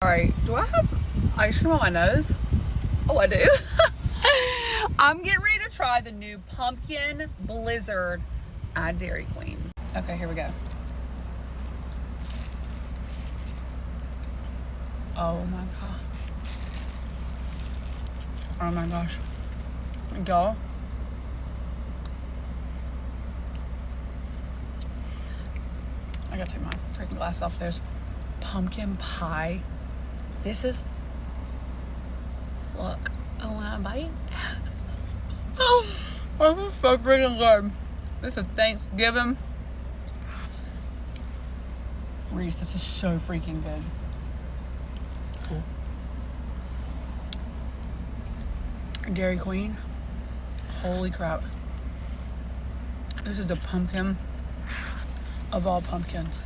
Alright, do I have ice cream on my nose? Oh, I do. I'm getting ready to try the new pumpkin blizzard at Dairy Queen. Okay, here we go. Oh my god. Oh my gosh. Y'all. I gotta take my freaking glasses off. There's pumpkin pie. This is, look, I want to bite. Oh, this is so freaking good. This is Thanksgiving. Reese, this is so freaking good. Cool. Dairy Queen. Holy crap. This is the pumpkin of all pumpkins.